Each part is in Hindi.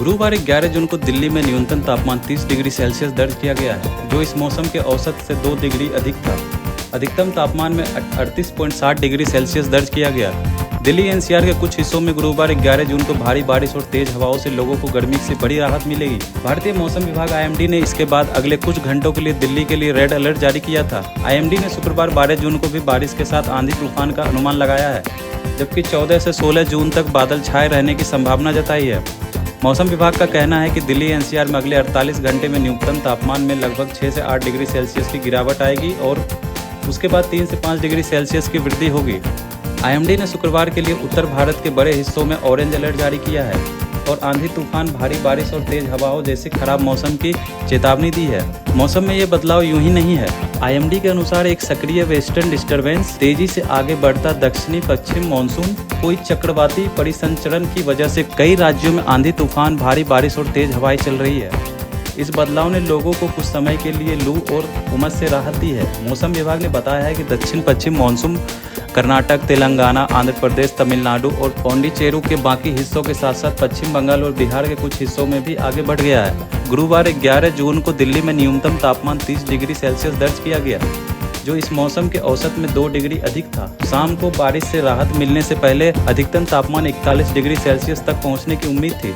गुरुवार 11 जून को दिल्ली में न्यूनतम तापमान 30 डिग्री सेल्सियस दर्ज किया गया है, जो इस मौसम के औसत से 2 डिग्री अधिक था। अधिकतम तापमान में 38.7 डिग्री सेल्सियस दर्ज किया गया। दिल्ली एनसीआर के कुछ हिस्सों में गुरुवार 11 जून को भारी बारिश और तेज हवाओं से लोगों को गर्मी से बड़ी राहत मिलेगी। भारतीय मौसम विभाग आईएमडी ने इसके बाद अगले कुछ घंटों के लिए दिल्ली के लिए रेड अलर्ट जारी किया था। आईएमडी ने शुक्रवार 12 जून को भी बारिश के साथ आंधी तूफान का अनुमान लगाया है, जबकि 14 से 16 जून तक बादल छाए रहने की संभावना जताई है। मौसम विभाग का कहना है कि दिल्ली एनसीआर में अगले 48 घंटे में न्यूनतम तापमान में लगभग 6 से 8 डिग्री सेल्सियस की गिरावट आएगी और उसके बाद 3 से 5 डिग्री सेल्सियस की वृद्धि होगी। आईएमडी ने शुक्रवार के लिए उत्तर भारत के बड़े हिस्सों में ऑरेंज अलर्ट जारी किया है और आंधी तूफान, भारी बारिश और तेज हवाओं जैसे खराब मौसम की चेतावनी दी है। मौसम में ये बदलाव यूं ही नहीं है। आईएमडी के अनुसार एक सक्रिय वेस्टर्न डिस्टर्बेंस, तेजी से आगे बढ़ता दक्षिणी पश्चिम मानसून, कोई चक्रवाती परिसंचरण की वजह से कई राज्यों में आंधी तूफान, भारी बारिश और तेज हवाएं चल रही है। इस बदलाव ने लोगों को कुछ समय के लिए लू और उमस से राहत दी है। मौसम विभाग ने बताया है कि दक्षिण पश्चिम मानसून कर्नाटक, तेलंगाना, आंध्र प्रदेश, तमिलनाडु और पौंडीचेरी के बाकी हिस्सों के साथ साथ पश्चिम बंगाल और बिहार के कुछ हिस्सों में भी आगे बढ़ गया है। गुरुवार 11 जून को दिल्ली में न्यूनतम तापमान 30 डिग्री सेल्सियस दर्ज किया गया, जो इस मौसम के औसत में 2 डिग्री अधिक था। शाम को बारिश से राहत मिलने से पहले अधिकतम तापमान 41 डिग्री सेल्सियस तक पहुंचने की उम्मीद थी,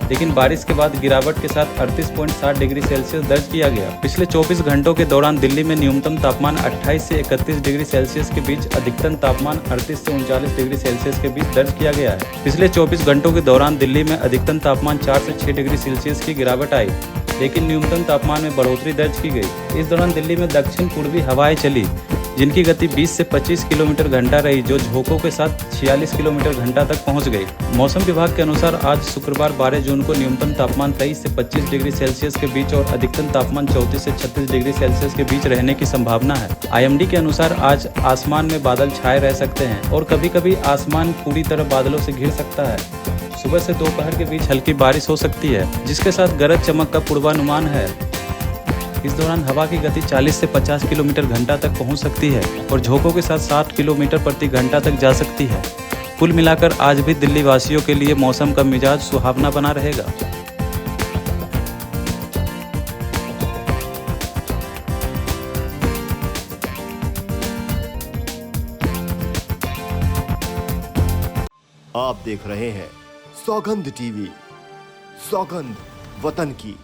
लेकिन बारिश के बाद गिरावट के साथ 38.7 डिग्री सेल्सियस दर्ज किया गया। पिछले 24 घंटों के दौरान दिल्ली में न्यूनतम तापमान 28 से 31 डिग्री सेल्सियस के बीच, अधिकतम तापमान 38 से 39 डिग्री सेल्सियस के बीच दर्ज किया गया है। पिछले 24 घंटों के दौरान दिल्ली में अधिकतम तापमान 4 से 6 डिग्री सेल्सियस की गिरावट आई, लेकिन न्यूनतम तापमान में बढ़ोतरी दर्ज की गई। इस दौरान दिल्ली में दक्षिण पूर्वी हवाएं चली, जिनकी गति 20 से 25 किलोमीटर घंटा रही, जो झोंकों के साथ 46 किलोमीटर घंटा तक पहुंच गई। मौसम विभाग के अनुसार आज शुक्रवार 12 जून को न्यूनतम तापमान 23 से 25 डिग्री सेल्सियस के बीच और अधिकतम तापमान 34 से 36 डिग्री सेल्सियस के बीच रहने की संभावना है। आईएमडी के अनुसार आज आसमान में बादल छाए रह सकते हैं और कभी कभी आसमान पूरी तरह बादलों से घिर सकता है। सुबह से दोपहर के बीच हल्की बारिश हो सकती है, जिसके साथ गरज चमक का पूर्वानुमान है। इस दौरान हवा की गति 40 से 50 किलोमीटर घंटा तक पहुंच सकती है और झोंकों के साथ 60 किलोमीटर प्रति घंटा तक जा सकती है। कुल मिलाकर आज भी दिल्ली वासियों के लिए मौसम का मिजाज सुहावना बना रहेगा। आप देख रहे हैं सौगंध टीवी, सौगंध वतन की।